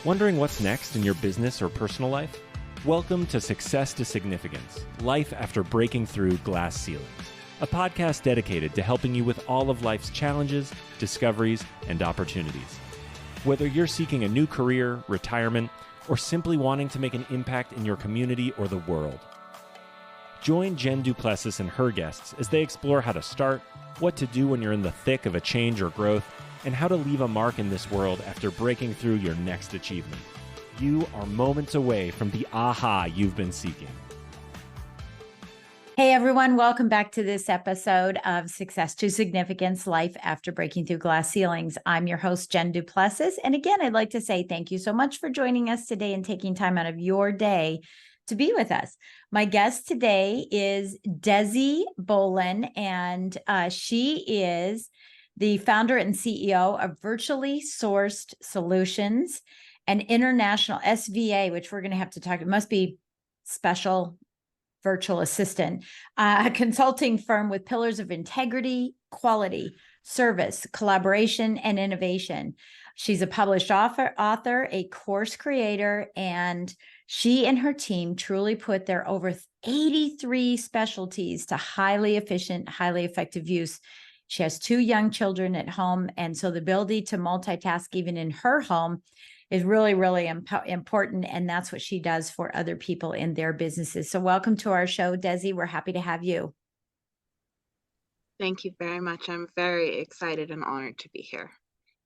Wondering what's next in your business or personal life? Welcome to Success to Significance, Life After Breaking Through Glass Ceilings, a podcast dedicated to helping you with all of life's challenges, discoveries, and opportunities. Whether you're seeking a new career, retirement, or simply wanting to make an impact in your community or the world. Join Jen Duplessis and her guests as they explore how to start, what to do when you're in the thick of a change or growth, and how to leave a mark in this world after breaking through your next achievement. You are moments away from the aha you've been seeking. Hey everyone, welcome back to this episode of Success to Significance, Life After Breaking Through Glass Ceilings. I'm your host, Jen Duplessis. And again, I'd like to say thank you so much for joining us today and taking time out of your day to be with us. My guest today is Desi Bolin, and she is the founder and CEO of Virtually Sourced Solutions, an international SVA, which we're going to have to talk, it must be special virtual assistant, a consulting firm with pillars of integrity, quality, service, collaboration, and innovation. She's a published author, a course creator, and she and her team truly put their over 83 specialties to highly efficient, highly effective use. She has 2 young children at home, and so the ability to multitask even in her home is really, really important, and that's what she does for other people in their businesses. So welcome to our show, Desi. We're happy to have you. Thank you very much. I'm very excited and honored to be here.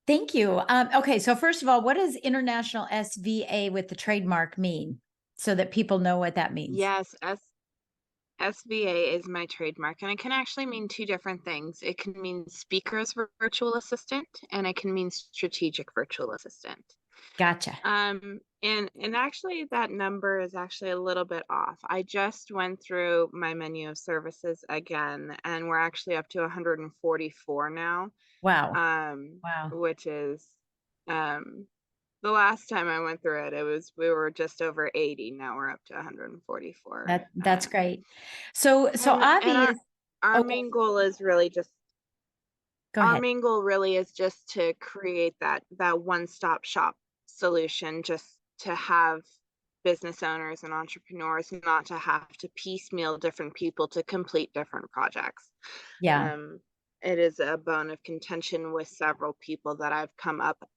Thank you. Okay, so first of all, what does International SVA with the trademark mean so that people know what that means? Yes, SVA is my trademark, and it can actually mean 2 different things. It can mean speaker's virtual assistant, and it can mean strategic virtual assistant. Gotcha. And actually that number is actually a little bit off. I just went through my menu of services again, and we're actually up to 144 now. Wow. Which is the last time I went through it, we were just over 80. Now we're up to 144. That's great. So obvious. Our main goal is really just Go ahead. Our main goal really is just to create that one-stop shop solution, just to have business owners and entrepreneurs not to have to piecemeal different people to complete different projects. Yeah. It is a bone of contention with several people that I've come up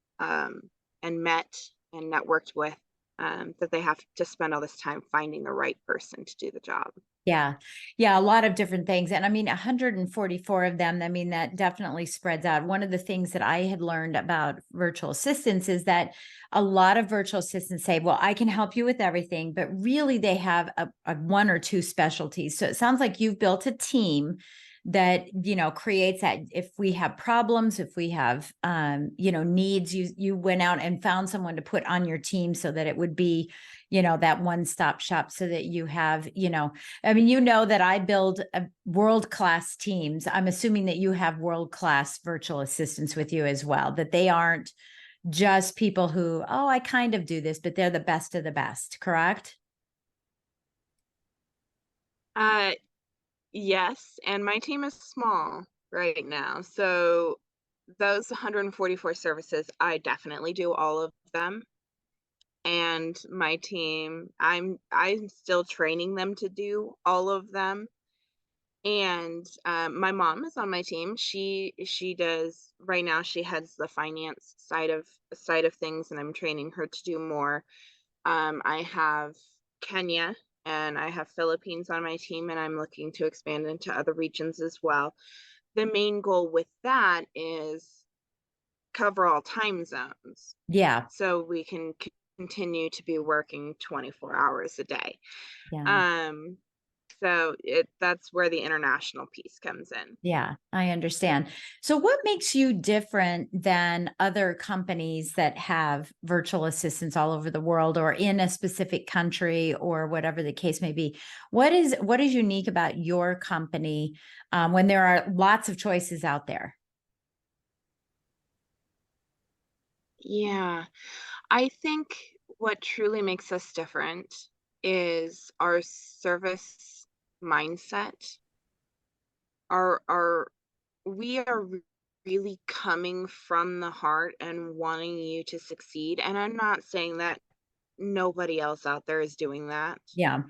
and met and networked with, that they have to spend all this time finding the right person to do the job. Yeah. A lot of different things. And I mean, 144 of them, I mean, that definitely spreads out. One of the things that I had learned about virtual assistants is that a lot of virtual assistants say, well, I can help you with everything, but really they have a 1 or 2 specialties. So it sounds like you've built a team that, creates that. If we have problems, if we have, needs, you went out and found someone to put on your team so that it would be, that one-stop shop, so that you have, that I build world-class teams. I'm assuming that you have world-class virtual assistants with you as well, that they aren't just people who, I kind of do this, but they're the best of the best, correct? Yes, and my team is small right now. So those 144 services, I definitely do all of them. And my team, I'm still training them to do all of them. And my mom is on my team. She does right now. She heads the finance side of things, and I'm training her to do more. I have Kenya and I have Philippines on my team, and I'm looking to expand into other regions as well. The main goal with that is cover all time zones. Yeah. So we can continue to be working 24 hours a day. Yeah. So that's where the international piece comes in. Yeah, I understand. So what makes you different than other companies that have virtual assistants all over the world or in a specific country or whatever the case may be? What is unique about your company when there are lots of choices out there? Yeah, I think what truly makes us different is our service mindset. We are really coming from the heart and wanting you to succeed. And I'm not saying that nobody else out there is doing that, Yeah.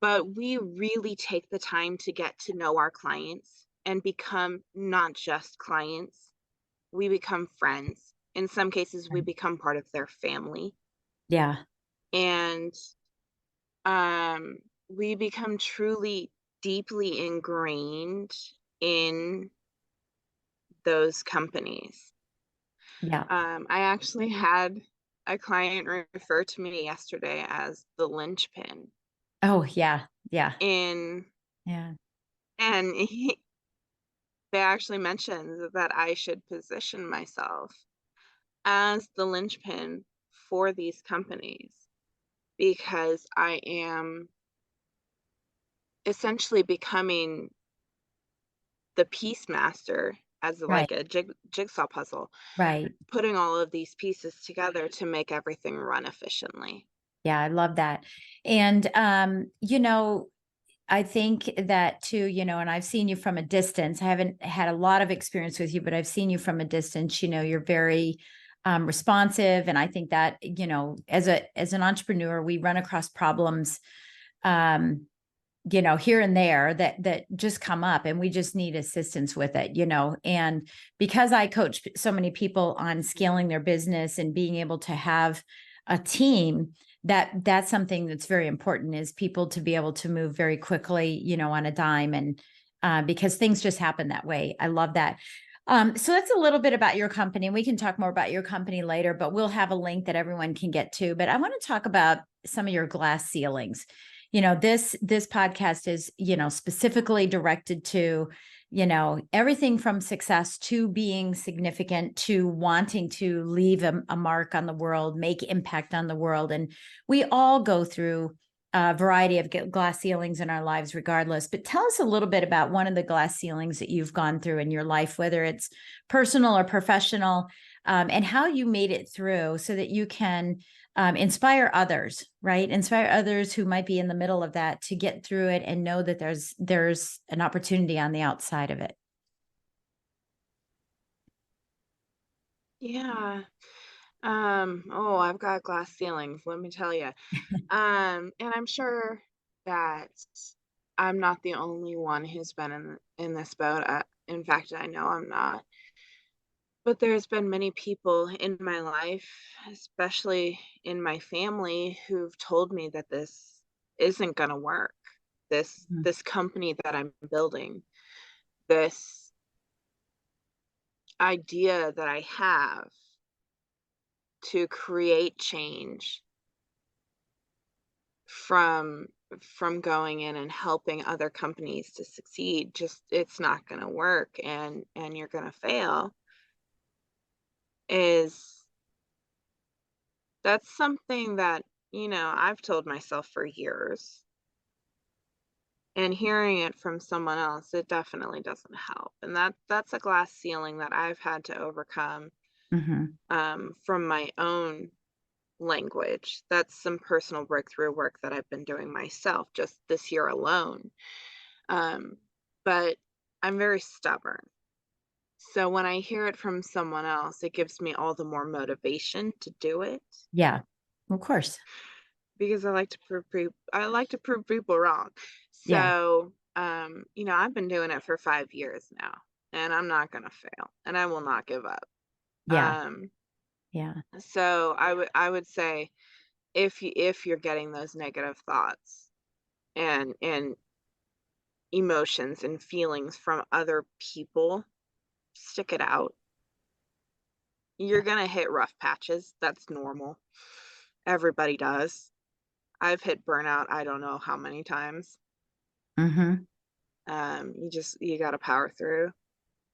but we really take the time to get to know our clients and become not just clients, we become friends. In some cases, we become part of their family. Yeah. And um, we become truly deeply ingrained in those companies. Yeah. I actually had a client refer to me yesterday as the linchpin Oh, yeah. Yeah. in, Yeah. and they actually mentioned that I should position myself as the linchpin for these companies because I am essentially becoming the piece master as Right. like a jigsaw puzzle, Right. putting all of these pieces together to make everything run efficiently. Yeah. I love that. And, I think that too, and I've seen you from a distance. I haven't had a lot of experience with you, but I've seen you from a distance. You're very responsive. And I think that, as an entrepreneur, we run across problems, um, here and there that just come up and we just need assistance with it, and because I coach so many people on scaling their business and being able to have a team, that's something that's very important, is people to be able to move very quickly, on a dime, and because things just happen that way. I love that. So that's a little bit about your company. We can talk more about your company later, but we'll have a link that everyone can get to. But I want to talk about some of your glass ceilings. This podcast is, specifically directed to, everything from success to being significant to wanting to leave a mark on the world, make impact on the world. And we all go through a variety of glass ceilings in our lives regardless. But tell us a little bit about one of the glass ceilings that you've gone through in your life, whether it's personal or professional, and how you made it through so that you can inspire others, right? Inspire others who might be in the middle of that to get through it and know that there's an opportunity on the outside of it. Yeah. Oh, I've got glass ceilings, let me tell you. And I'm sure that I'm not the only one who's been in this boat. In fact, I know I'm not. But there's been many people in my life, especially in my family, who've told me that this isn't going to work. Mhm. This company that I'm building, this idea that I have to create change from going in and helping other companies to succeed, just it's not going to work, and you're going to fail, is that's something that, I've told myself for years. And hearing it from someone else, it definitely doesn't help. And that's a glass ceiling that I've had to overcome, Mhm. from my own language. That's some personal breakthrough work that I've been doing myself just this year alone. Um, but I'm very stubborn. So when I hear it from someone else, it gives me all the more motivation to do it Yeah, of course. because I like to prove people wrong. Yeah. So, I've been doing it for 5 years now, and I'm not gonna fail, and I will not give up. Yeah. Um, Yeah. so I would say if you're getting those negative thoughts and emotions and feelings from other people, stick it out. You're gonna hit rough patches. That's normal. Everybody does. I've hit burnout I don't know how many times. Hmm. You gotta power through.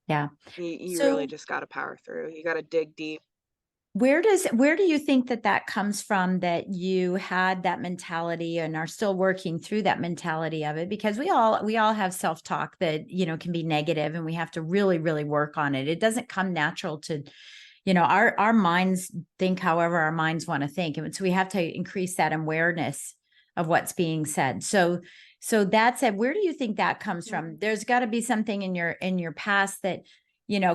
Yeah. You really So just gotta power through. You gotta dig deep. where do you think that comes from, that you had that mentality and are still working through that mentality of it? Because we all have self-talk that, can be negative, and we have to really, really work on it. It doesn't come natural to, our minds think however our minds want to think. And so we have to increase that awareness of what's being said. So that said, where do you think that comes from? Mhm. There's got to be something in your past that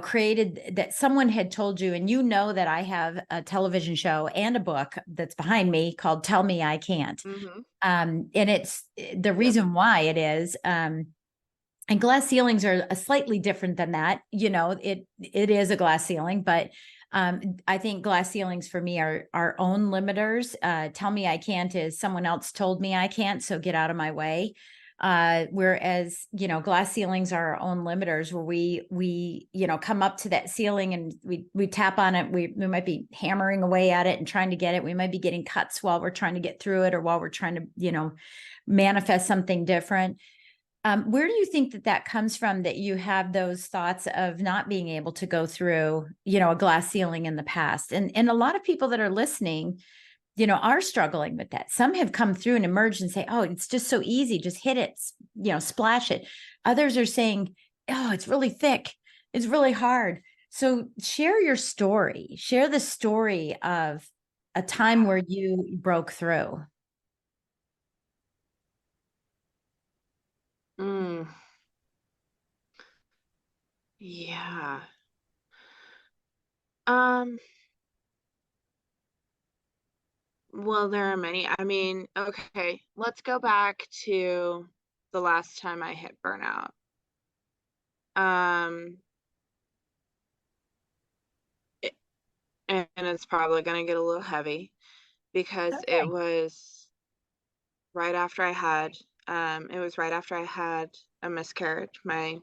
created that someone had told you, and that I have a television show and a book that's behind me called Tell Me I Can't. Mm-hmm. And it's the Yep. reason why it is, and glass ceilings are a slightly different than that. It is a glass ceiling, but I think glass ceilings for me are our own limiters. Tell Me I Can't is someone else told me I can't, so get out of my way. Whereas, glass ceilings are our own limiters, where we come up to that ceiling and we tap on it. We might be hammering away at it and trying to get it. We might be getting cuts while we're trying to get through it, or while we're trying to, manifest something different. Where do you think that comes from, that you have those thoughts of not being able to go through, a glass ceiling in the past? And a lot of people that are listening, are struggling with that. Some have come through and emerged and say, oh, it's just so easy. Just hit it, splash it. Others are saying, oh, it's really thick. It's really hard. So share your story. Share the story of a time where you broke through. Yeah. Well, there are many. I mean, okay, let's go back to the last time I hit burnout. And it's probably going to get a little heavy, because Okay. it was right after I had a miscarriage, my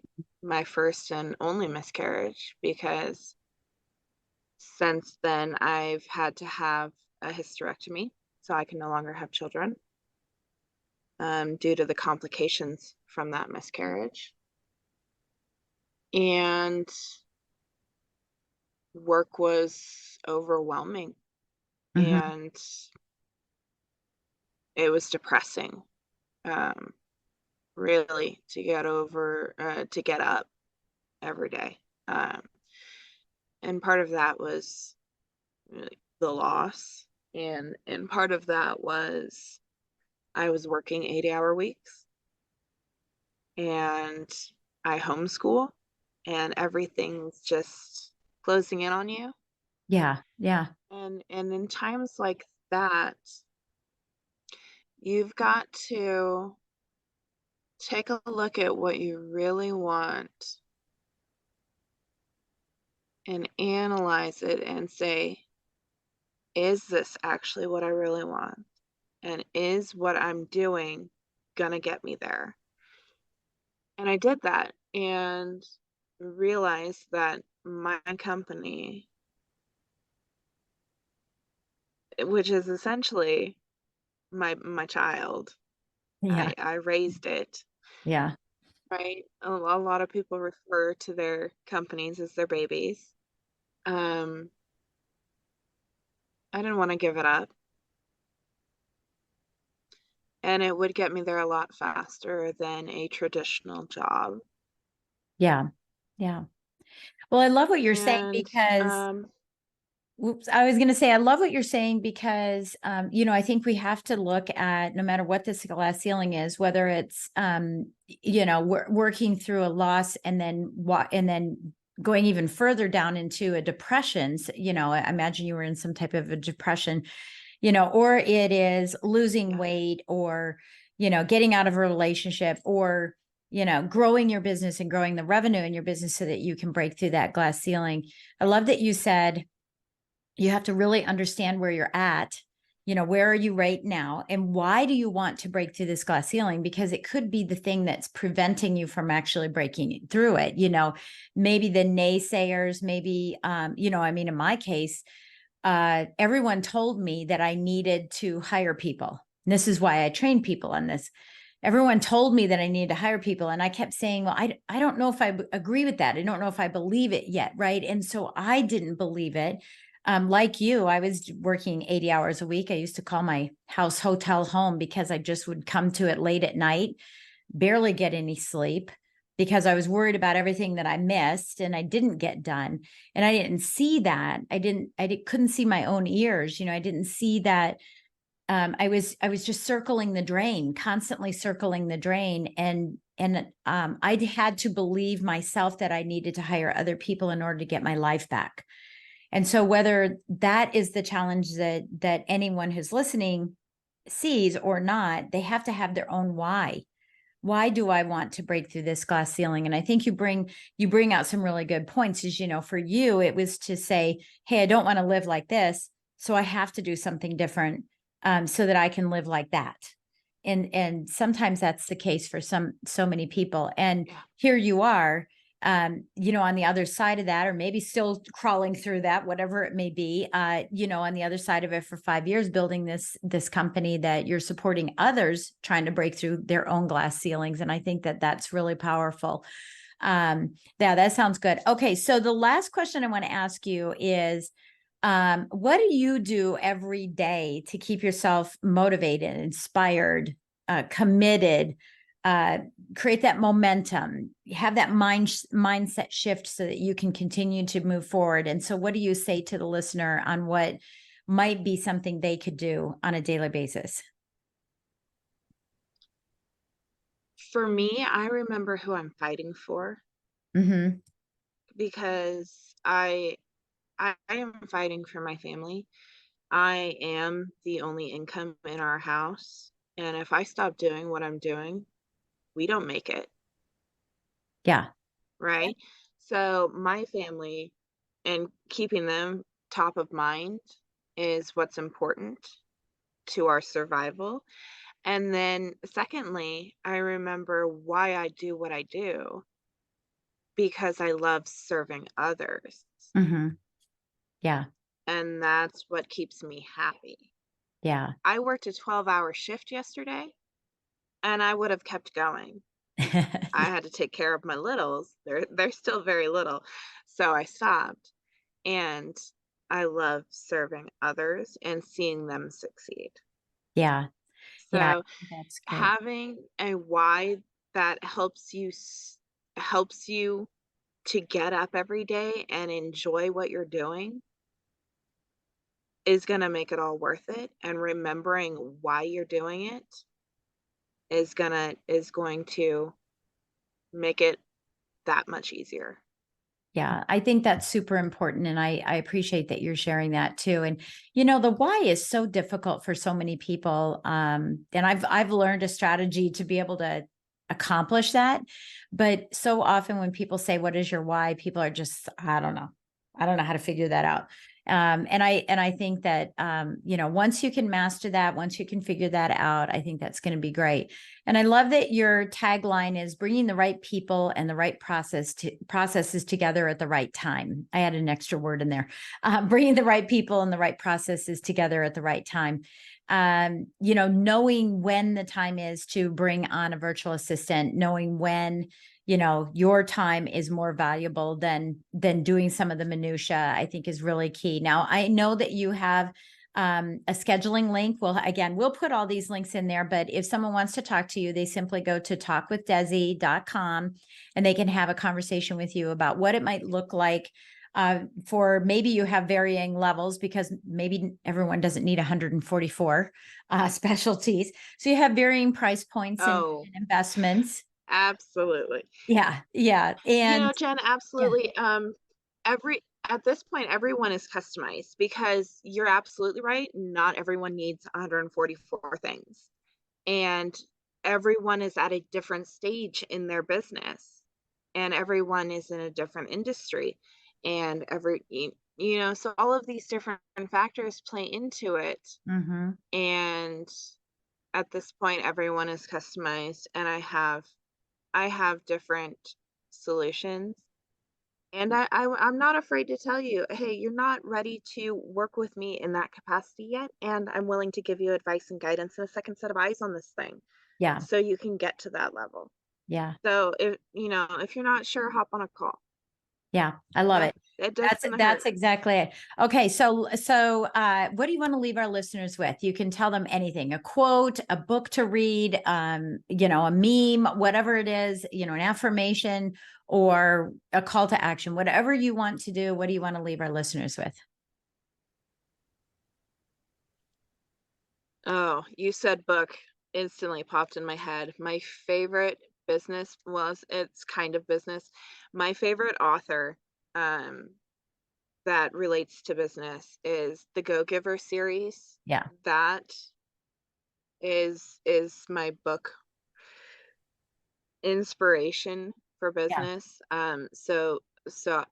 first and only miscarriage, because since then I've had to have a hysterectomy so I can no longer have children, due to the complications from that miscarriage. And work was overwhelming, Mhm. and it was depressing, really, to get up every day. And part of that was really the loss, and part of that was I was working 80-hour weeks, and I homeschool, and everything's just closing in on you. Yeah. Yeah. And in times like that, you've got to take a look at what you really want and analyze it and say, is this actually what I really want? And is what I'm doing gonna get me there? And I did that and realized that my company, which is essentially my child, Yeah. I raised it, Yeah. right? A lot of people refer to their companies as their babies. Um, I didn't want to give it up, and it would get me there a lot faster than a traditional job. Yeah. Yeah. Well, I love what you're saying, And because I was going to say, I love what you're saying, because, I think we have to look at, no matter what this glass ceiling is, whether it's, working through a loss and then going even further down into a depression. I imagine you were in some type of a depression, or it is losing yeah. weight, or, getting out of a relationship, or, growing your business and growing the revenue in your business so that you can break through that glass ceiling. I love that you said, you have to really understand where you're at. Where are you right now? And why do you want to break through this glass ceiling? Because it could be the thing that's preventing you from actually breaking through it. Maybe the naysayers, maybe, in my case, everyone told me that I needed to hire people. And this is why I train people on this. Everyone told me that I needed to hire people. And I kept saying, well, I don't know if I agree with that. I don't know if I believe it yet. Right. And so I didn't believe it. Like you, I was working 80 hours a week. I used to call my house hotel home, because I just would come to it late at night, barely get any sleep, because I was worried about everything that I missed and I didn't get done. And I didn't see that. Couldn't see my own ears. I didn't see that. I was just circling the drain, constantly circling the drain. And I had to believe myself that I needed to hire other people in order to get my life back. And so whether that is the challenge that anyone who's listening sees or not, they have to have their own why. Why do I want to break through this glass ceiling? And I think you bring out some really good points. Is, for you, it was to say, hey, I don't want to live like this, so I have to do something different, so that I can live like that. And sometimes that's the case for so many people. And here you are, on the other side of that, or maybe still crawling through that, whatever it may be, on the other side of it for 5 years, building this company that you're supporting others trying to break through their own glass ceilings. And I think that that's really powerful. Yeah, that sounds good. Okay. So the last question I want to ask you is, what do you do every day to keep yourself motivated, inspired, committed, create that momentum, have that mindset shift so that you can continue to move forward? And so what do you say to the listener on what might be something they could do on a daily basis? For me, I remember who I'm fighting for, Mm-hmm. because I am fighting for my family. I am the only income in our house, and if I stop doing what I'm doing, we don't make it, Yeah. right? So my family and keeping them top of mind is what's important to our survival. And then secondly, I remember why I do what I do, because I love serving others, Mm-hmm. Yeah. and that's what keeps me happy. Yeah. I worked a 12-hour shift yesterday, and I would have kept going. I had to take care of my littles. They're still very little. So I stopped, and I love serving others and seeing them succeed. Yeah. Yeah. So That's great. having a why that helps you to get up every day and enjoy what you're doing is going to make it all worth it, and remembering why you're doing it is going to make it that much easier. Yeah, I think that's super important. And I appreciate that you're sharing that too. And, the why is so difficult for so many people. And I've learned a strategy to be able to accomplish that. But so often when people say, what is your why? People are just, I don't know. I don't know how to figure that out. And I think that, once you can master that, once you can figure that out, I think that's going to be great. And I love that your tagline is bringing the right people and the right processes together at the right time. I added an extra word in there. Bringing the right people and the right processes together at the right time. Knowing when the time is to bring on a virtual assistant, knowing when your time is more valuable than doing some of the minutia, I think is really key. Now, I know that you have a scheduling link. Well, again, we'll put all these links in there, but if someone wants to talk to you, they simply go to talkwithdesi.com and they can have a conversation with you about what it might look like. For maybe you have varying levels, because maybe everyone doesn't need 144 specialties. So you have varying price points and Oh, investments. absolutely. Yeah. Yeah. And Jen, yeah, absolutely. Every At this point, everyone is customized, because you're absolutely right. Not everyone needs 144 things, and everyone is at a different stage in their business, and everyone is in a different industry, and so all of these different factors play into it. mm-hmm. And at this point, everyone is customized, and I have different solutions. And I'm not afraid to tell you, hey, you're not ready to work with me in that capacity yet, and I'm willing to give you advice and guidance and a second set of eyes on this thing, Yeah. so you can get to that level. Yeah. So if you're not sure, hop on a call. Yeah. I love Yeah, it. it That's doesn't that's hurt. exactly it. Okay, so what do you want to leave our listeners with? You can tell them anything, a quote, a book to read, a meme, whatever it is, an affirmation or a call to action, whatever you want to do. What do you want to leave our listeners with? Oh, you said book, instantly popped in my head. My favorite business, well, it's kind of business. My favorite author that relates to business is the Go Giver series. Yeah. That is my book inspiration for Yeah. business. So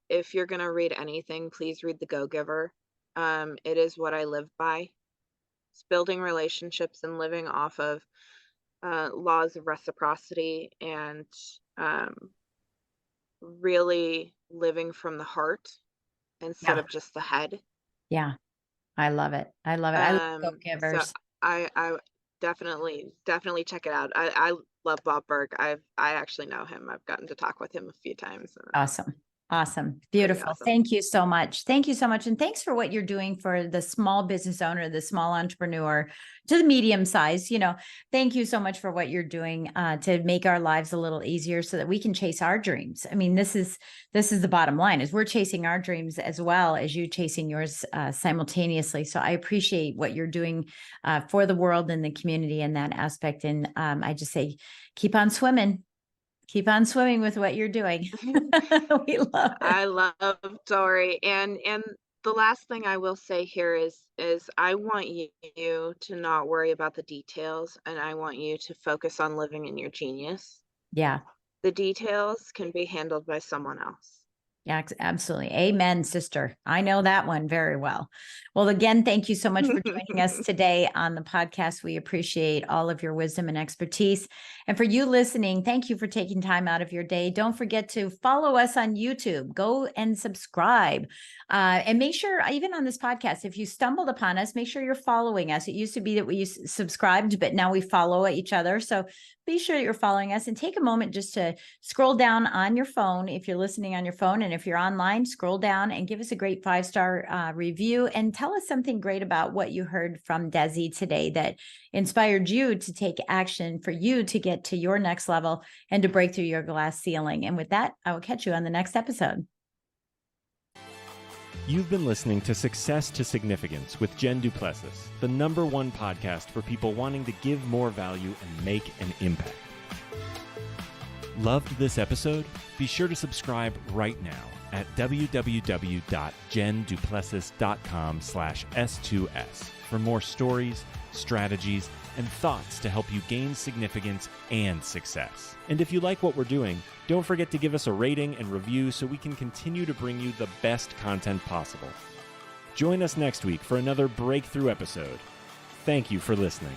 if you're gonna read anything, please read the Go Giver. It is what I live by. It's building relationships and living off of laws of reciprocity, and um, really living from the heart instead Yeah. of just the head. Yeah. I love it. I love it. I love Go So Givers. I definitely check it out. I love Bob Berg. I actually know him. I've gotten to talk with him a few times, and Awesome. Awesome. pretty Beautiful. awesome. Thank you so much. Thank you so much. And thanks for what you're doing for the small business owner, the small entrepreneur to the medium size. Thank you so much for what you're doing to make our lives a little easier so that we can chase our dreams. I mean, this is the bottom line is we're chasing our dreams as well as you chasing yours simultaneously. So I appreciate what you're doing for the world and the community in that aspect. And I just say, keep on swimming. Keep on swimming with what you're doing. We love it. I love Dory, and the last thing I will say here is I want you to not worry about the details, and I want you to focus on living in your genius. Yeah. The details can be handled by someone else. Yeah, absolutely. Amen, sister. I know that one very well. Well, again, thank you so much for joining us today on the podcast. We appreciate all of your wisdom and expertise. And for you listening, thank you for taking time out of your day. Don't forget to follow us on YouTube. Go and subscribe. And make sure, even on this podcast, if you stumbled upon us, make sure you're following us. It used to be that we subscribed, but now we follow each other. So be sure that you're following us and take a moment just to scroll down on your phone if you're listening on your phone. And if you're online, scroll down and give us a great 5-star review and tell us something great about what you heard from Desi today that inspired you to take action for you to get to your next level and to break through your glass ceiling. And with that, I will catch you on the next episode. You've been listening to Success to Significance with Jen Duplessis, the #1 podcast for people wanting to give more value and make an impact. Loved this episode? Be sure to subscribe right now at www.jenduplessis.com/S2S for more stories, strategies, and thoughts to help you gain significance and success. And if you like what we're doing, don't forget to give us a rating and review so we can continue to bring you the best content possible. Join us next week for another breakthrough episode. Thank you for listening.